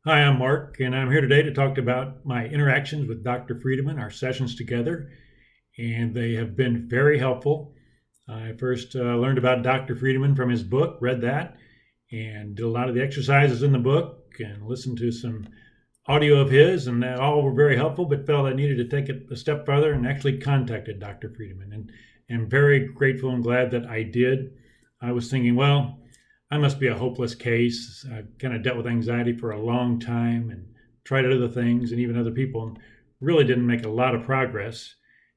Hi, I'm Mark, and I'm here today to talk about my interactions with Dr. Friedemann, our sessions together, and they have been very helpful. I first learned about Dr. Friedemann from his book, read that, and did a lot of the exercises in the book and listened to some audio of his, and that all were very helpful, but felt I needed to take it a step further and actually contacted Dr. Friedemann. And am very grateful and glad that I did. I was thinking, well, I must be a hopeless case. I've kind of dealt with anxiety for a long time and tried other things and even other people and really didn't make a lot of progress.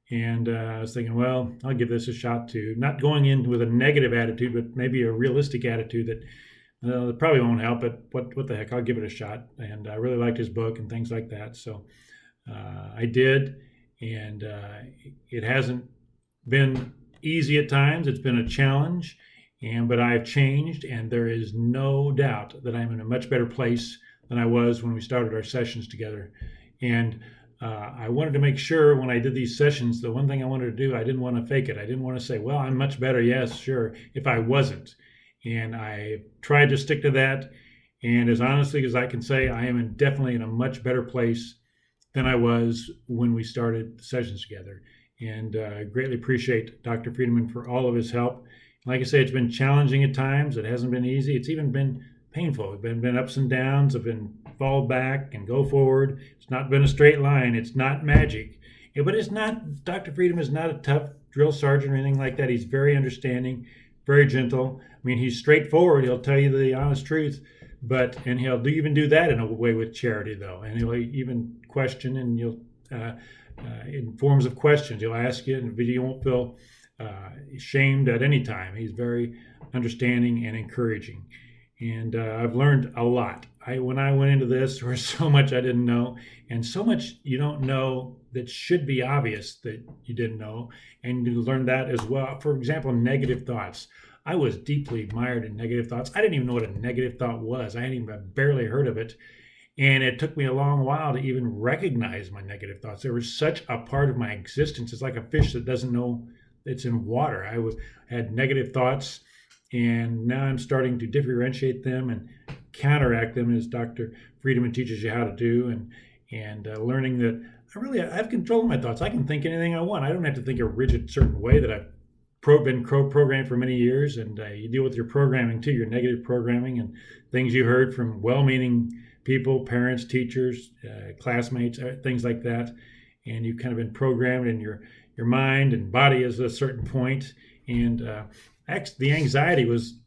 And I was thinking, well, I'll give this a shot too. Not going in with a negative attitude, but maybe a realistic attitude that it probably won't help, but what the heck? I'll give it a shot. And I really liked his book and things like that. So I did, and it hasn't been easy at times. It's been a challenge, and but I've changed, and there is no doubt that I'm in a much better place than I was when we started our sessions together. And I wanted to make sure when I did these sessions, the one thing I wanted to do, I didn't want to fake it. I didn't want to say, well, I'm much better. Yes, sure, if I wasn't. And I tried to stick to that. And as honestly as I can say, I am definitely in a much better place than I was when we started the sessions together. And greatly appreciate Dr. Friedemann for all of his help. Like I say, it's been challenging at times. It hasn't been easy. It's even been painful. It's been ups and downs. I've been fall back and go forward. It's not been a straight line. It's not magic. Yeah, but it's not, Dr. Friedemann is not a tough drill sergeant or anything like that. He's very understanding, very gentle. I mean, he's straightforward. He'll tell you the honest truth, and he'll even do that in a way with charity, though. And he'll even question, and you'll in forms of questions, he'll ask you, and you won't feel shamed at any time. He's very understanding and encouraging, and I've learned a lot. When I went into this, there was so much I didn't know, and so much you don't know that should be obvious that you didn't know, and you learn that as well. For example, negative thoughts. I was deeply mired in negative thoughts. I didn't even know what a negative thought was. I hadn't even barely heard of it. And it took me a long while to even recognize my negative thoughts. They were such a part of my existence. It's like a fish that doesn't know it's in water. Had negative thoughts, and now I'm starting to differentiate them and counteract them, as Dr. Friedemann teaches you how to do, and learning that I have control of my thoughts. I can think anything I want. I don't have to think a rigid certain way that I've been programmed for many years. And you deal with your programming too, your negative programming and things you heard from well-meaning people, parents, teachers, classmates, things like that. And you've kind of been programmed in your mind and body is a certain point. And the anxiety was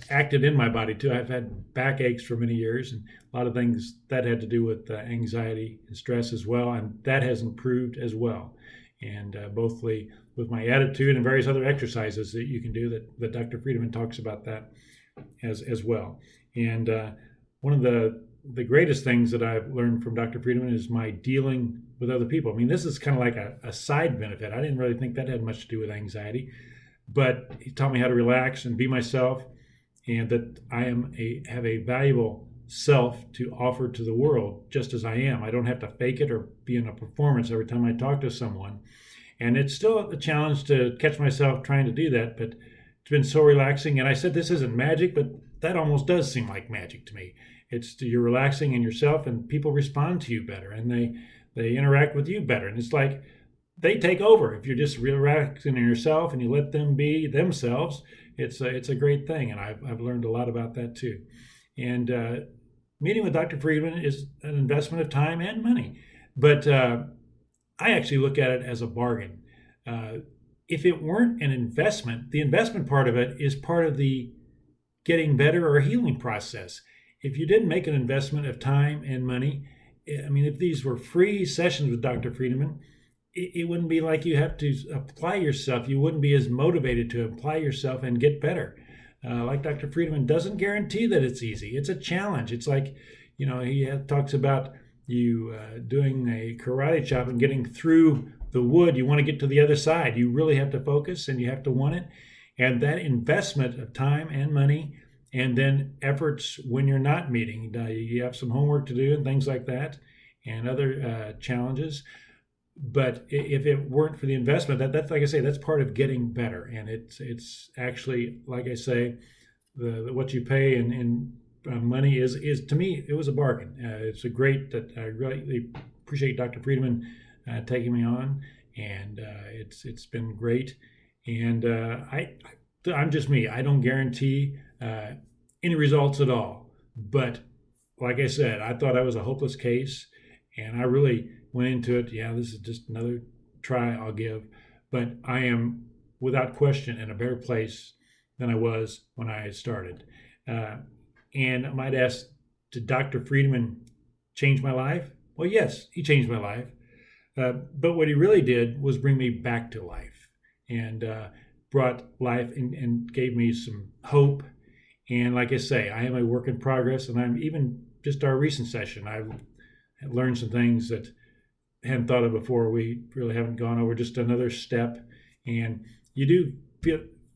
acted in my body too. I've had backaches for many years, and a lot of things that had to do with anxiety and stress as well. And that has improved as well. And both with my attitude and various other exercises that you can do that Dr. Friedemann talks about that as well. And one of the greatest things that I've learned from Dr. Friedemann is my dealing with other people. I mean, this is kind of like a side benefit. I didn't really think that had much to do with anxiety, but he taught me how to relax and be myself, and that have a valuable self to offer to the world just as I am. I don't have to fake it or be in a performance every time I talk to someone. And it's still a challenge to catch myself trying to do that, but it's been so relaxing. And I said this isn't magic, but that almost does seem like magic to me. You're relaxing in yourself, and people respond to you better, and they interact with you better. And it's like they take over if you're just relaxing in yourself and you let them be themselves. It's a great thing, and I've learned a lot about that too. And meeting with Dr. Friedemann is an investment of time and money, but I actually look at it as a bargain. If it weren't an investment, the investment part of it is part of the getting better or healing process. If you didn't make an investment of time and money, I mean, if these were free sessions with Dr. Friedemann, it wouldn't be like you have to apply yourself. You wouldn't be as motivated to apply yourself and get better. Like Dr. Friedemann doesn't guarantee that it's easy. It's a challenge. It's like, he talks about you doing a karate chop and getting through the wood. You want to get to the other side. You really have to focus, and you have to want it. And that investment of time and money, and then efforts when you're not meeting, you have some homework to do and things like that, and other challenges. But if it weren't for the investment, that's like I say, that's part of getting better. And it's actually, like I say, what you pay in money is to me, it was a bargain. It's a great that I really appreciate Dr. Friedemann taking me on, and it's been great. And I'm just me. I don't guarantee any results at all. But like I said, I thought I was a hopeless case, and I really went into it. Yeah, this is just another try I'll give, but I am without question in a better place than I was when I started. And I might ask, did Dr. Friedemann change my life? Well, yes, he changed my life. But what he really did was bring me back to life and brought life and gave me some hope. And like I say, I am a work in progress, and I'm even just our recent session, I've learned some things that I hadn't thought of before. We really haven't gone over, just another step. And you do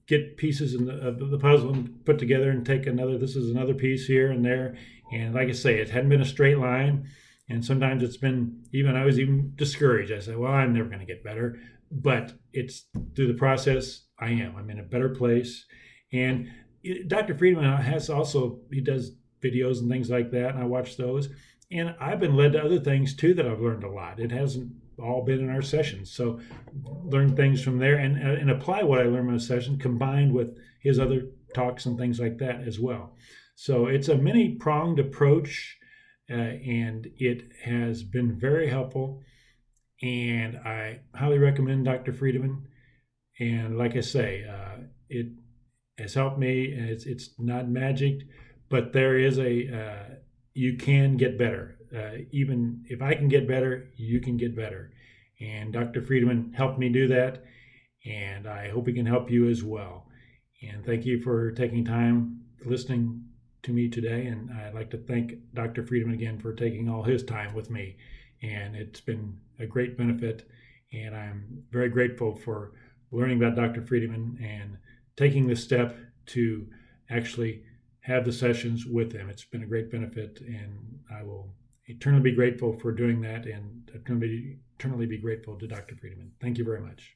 get pieces of the puzzle and put together and take another, this is another piece here and there. And like I say, it hadn't been a straight line. And sometimes it's been I was even discouraged. I said, well, I'm never going to get better. But it's through the process, I'm in a better place. And Dr. Friedemann he does videos and things like that, and I watch those. And I've been led to other things too that I've learned a lot. It hasn't all been in our sessions. So learn things from there and apply what I learned in a session combined with his other talks and things like that as well. So it's a many-pronged approach, and it has been very helpful. And I highly recommend Dr. Friedemann. And like I say, it has helped me. And it's not magic, but there is you can get better. Even if I can get better, you can get better. And Dr. Friedemann helped me do that, and I hope he can help you as well. And thank you for taking time listening to me today. And I'd like to thank Dr. Friedemann again for taking all his time with me. And it's been a great benefit, and I'm very grateful for learning about Dr. Friedemann and taking the step to actually have the sessions with him. It's been a great benefit, and I will eternally be grateful for doing that, and eternally be grateful to Dr. Friedemann. Thank you very much.